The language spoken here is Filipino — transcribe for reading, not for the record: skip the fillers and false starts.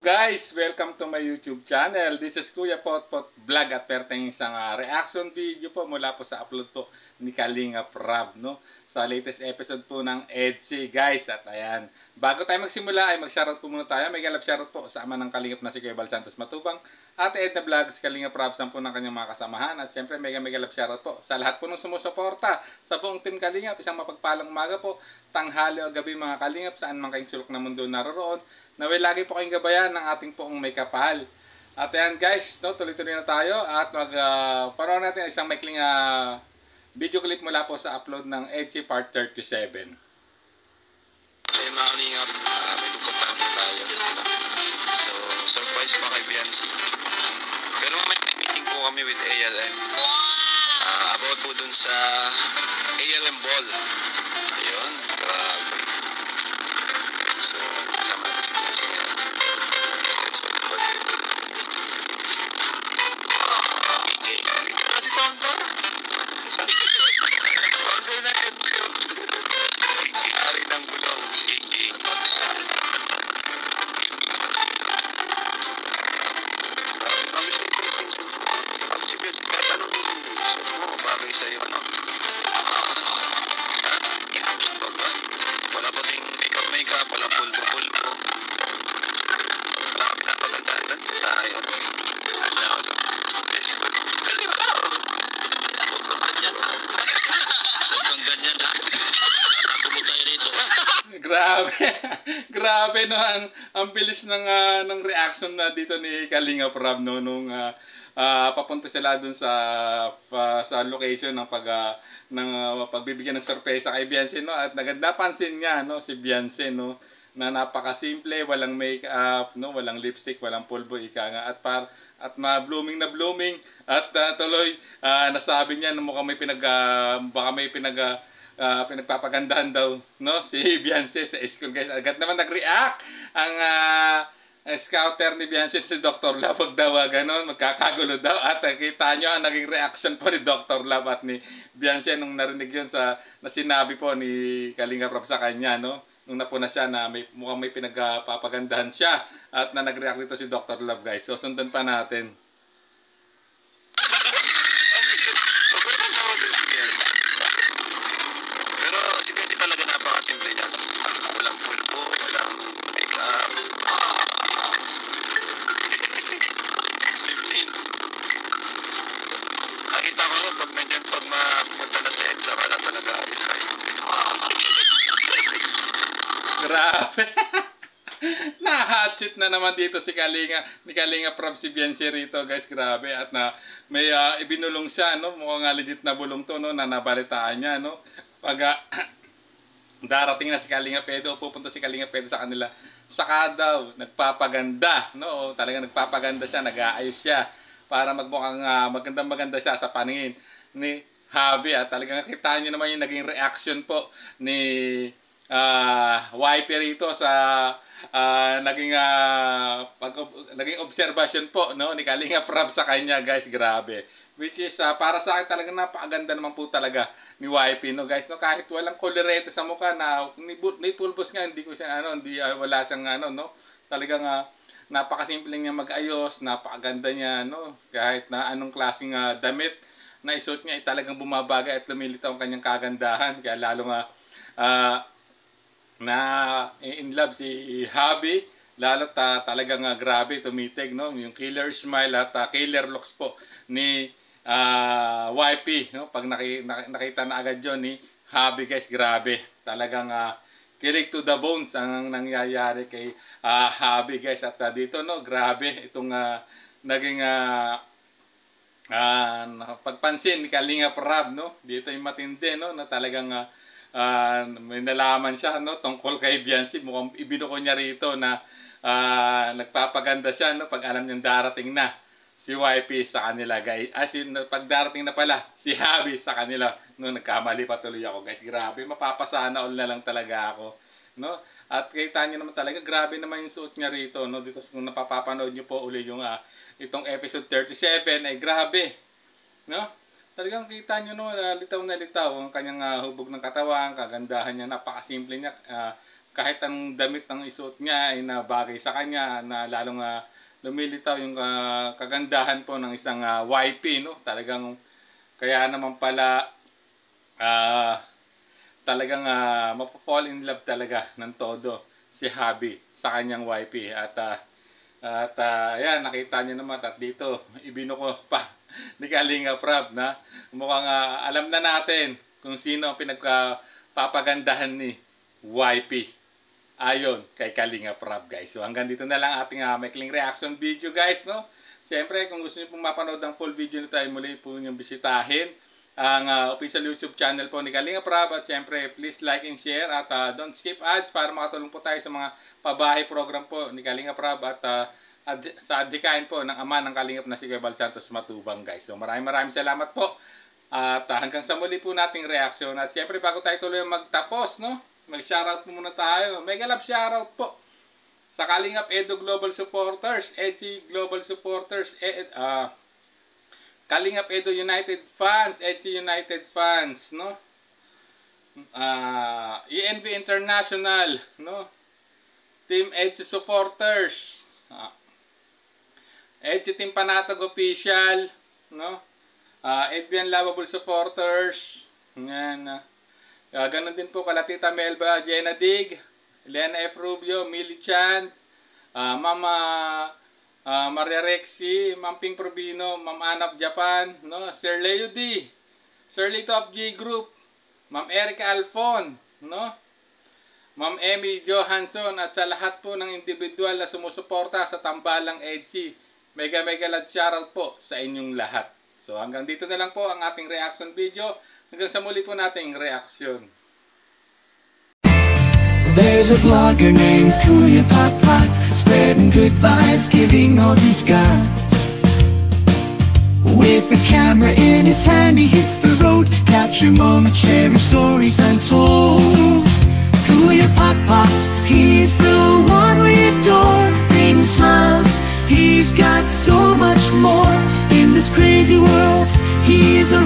Guys? Welcome to my YouTube channel. This is Kuya Potpot Vlog at perteng isang reaction video po mula po sa upload po ni Kalingap Rab, no? Sa latest episode po ng EDC, guys. At ayan, bago tayo magsimula ay mag-shoutout po muna tayo. May galap shoutout po sa ama ng Kalingap na si Kuya Bal Santos Matubang, Ate Edna Vlogs, Kalingap Rab, po ng kanyang mga kasamahan. At siyempre mega galap shoutout po sa lahat po ng sumusuporta sa buong team Kalingap. Isang mapagpalang umaga po, tanghali o gabi mga Kalingap, saan man kayong sulok na mundo naroroon. Naway lagi po kayong gabayan ng ating poong may kapal. At ayan guys, no, tuloy-tuloy na tayo at panoorin natin isang maikling video clip mula po sa upload ng EDC Part 37. Ayun mga Kalingap, may pupuntahan po tayo. So, surprise pa kay Biancy. Pero may meeting po kami with ALM. About po dun sa ALM Ball. Ayun, grabe. So, kasama natin si Biancy ngayon. Si Pongdor? Pongdor na EDC. Ari ng bulong. Si Biancy, kahit anong gusto mo, bagay sa'yo, ano? Wala pa ting makeup, wala pulbo. Wala kang pinapagandaan sa ayaw. Kasi wala. Huwag kang ganyan, ha? Nakagulo tayo rito. Grabe. Grabe no ang bilis ng reaction na dito ni Kalingap Rab, no, nung papunta sila dun sa location ng pagbibigyan ng sorpresa kay Biancy, no, at napansin niya, no, si Biancy, no, na napakasimple, walang makeup, no, walang lipstick, walang pulbo, ika nga, at blooming na blooming at tuloy nasabi niya na mukhang may baka may pinagpapagandahan daw, no, si Biancy sa school, guys. Agad naman nag-react ang scouter ni Biancy, si Dr. Love. Wag daw ganon, magkakagulo daw. At kita nyo ang naging reaction po ni Dr. Love at ni Biancy nung narinig yun na sinabi po ni Kalingap Rab sa kanya, no, nung napuna siya na mukhang may pinagpapagandahan siya at na nag-react dito si Dr. Love, guys. So sundan pa natin. Pero si Biancy talaga napakasimple niya. Walang pulbo, walang makeup. Nakita ko rin pag nandiyan, pag mapunta na sa EDSA ka lang talaga ayos ay. Grabe. Na-hot seat na naman dito si Kalingap Rab si Biancy rito, guys. Grabe. At may ibinulong siya, no, mukhang legit na bulong to, no, na nabalitaan niya, no, pag darating na si Kalingap Edo, pupunta si Kalingap Edo sa kanila, saka daw nagpapaganda, no, talagang nagpapaganda siya, nag-aayos siya para magmukhang maganda siya sa paningin ni Javi. At talagang kita niyo naman yung naging reaction po ni YP rito sa naging observation po, no, ni Kalingap Rab sa kanya, guys. Grabe. Which is para sa akin talagang napakaganda naman po talaga ni YP, no, guys, no, kahit walang kolorete sa mukha, na ni pulbos nga, hindi ko siya wala siyang no, talagang napakasimple niya mag-ayos, napakaganda niya, no, kahit na anong klaseng damit na isuot niya ay talagang bumabagay at lumilitaw ang kanyang kagandahan. Kaya lalo na in love si Javi, lalo talagang grabe, tumitig, no, yung killer smile at killer looks po ni YP, no, pag nakita na agad yon ni Javi, guys. Grabe, talagang kilig to the bones ang nangyayari kay Javi, guys. At dito, no, grabe itong naging pagpansin ni Kalingap Rab, no, dito yung matindi, no, na talagang may nalaman siya, no, tungkol kay Biancy. Mukhang ibinuko niya rito na nagpapaganda siya, no, pag alam niyang darating na si YP sa kanila, guys. Pag darating na pala si Javi sa kanila, no, nagkamali pa tuloy ako, guys. Grabe, mapapasana all na lang talaga ako, no. At kita niyo naman talaga, grabe naman yung suot niya rito, no, dito kung napapanood niyo po uli yung itong episode 37, ay grabe, no. Talagang kita nyo, no, litaw na litaw ang kanyang hubog ng katawan, kagandahan niya, napakasimple niya, kahit ang damit ng isuot niya ay nabagay sa kanya, na lalong lumilitaw yung kagandahan po ng isang YP, no? Talagang kaya naman pala talagang mapafall in love talaga ng todo si Habi sa kanyang YP. At ayan, nakita niyo naman, at dito ibinuko pa ni Kalinga Prab na mukhang alam na natin kung sino ang pinagpapagandahan ni YP ayon kay Kalinga Prab, guys. So hanggang dito na lang ating maikling reaction video, guys, no? Siyempre, kung gusto niyo pong mapanood ang full video nito, ay muli po ninyong bisitahin ang official YouTube channel po ni Kalinga Prab. At siyempre, please like and share, at don't skip ads para makatulong po tayo sa mga pabahay program po ni Kalinga Prab, at sa adhikain po ng ama ng Kalingap na si Kuya Bal Santos Matubang, guys. So maraming salamat po, at hanggang sa muli po nating reaksyon. At siyempre, bago tayo tuloy magtapos, no, mag-shoutout po muna tayo. Mega love shoutout po sa Kalingap Edo Global Supporters, EDSI Global Supporters, Kalingap Edo United Fans, EDSI United Fans, no? ENV International, no? Team EDSI Supporters, EDSI Team Panatag Official, no? Edvian Lovable Supporters, yan. Ganon din po kala Tita Melba, Jenna Dig, Elena F. Rubio, Millie Chan, Mama Maria Rexy, Ma'am Ping Probino, Ma'am Anap Japan, no? Sir Leo D, Sir Lito of J Group, Ma'am Erica Alfon, no? Ma'am Emmy Johansson, at sa lahat po ng individual na sumusuporta sa tambalang EDSI, mega love shoutout po sa inyong lahat. So hanggang dito na lang po ang ating reaction video. Hanggang sa muli po nating reaksyon. There's a vlogger named Kuya Pot, spreading good vibes, giving all he's got. With the camera in his hand, he hits the road, capture moments, sharing stories untold. Kuya Pot, he's the one we adore, brings smiles, he's got so much more. In this crazy world, he is a